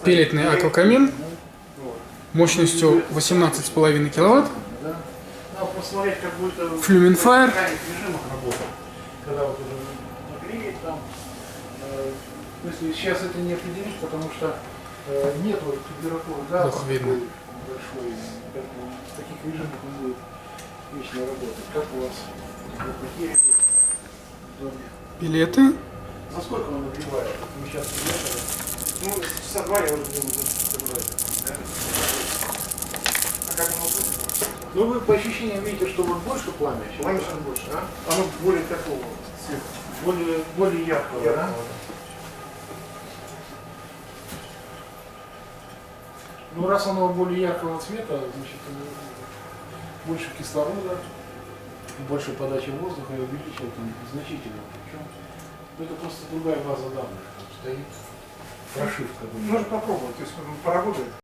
Пеллетный аквакамин мощностью 18,5 киловатт. Посмотреть, как будет в Флюменфайр. режимах работы. Когда вот уже нагреет там. То есть сейчас это не определить, потому что нет температуры газа Плохо видно. большой, поэтому в таких режимах он будет вечно работать. Как у вас потери в доме? Пилеты. За сколько он нагревает? Мы сейчас приехали. Ну, часа 2 я уже буду забрать. Да? А как оно будет? Ну, вы по ощущениям видите, что вот больше пламя, чем больше, а? Оно более такого цвета. Более яркого, да? Ну, раз оно более яркого цвета, значит, больше кислорода, больше подачи воздуха и увеличивает он значительно. Причем это просто другая база данных. Там стоит прошивка. Можно попробовать, то есть поработает.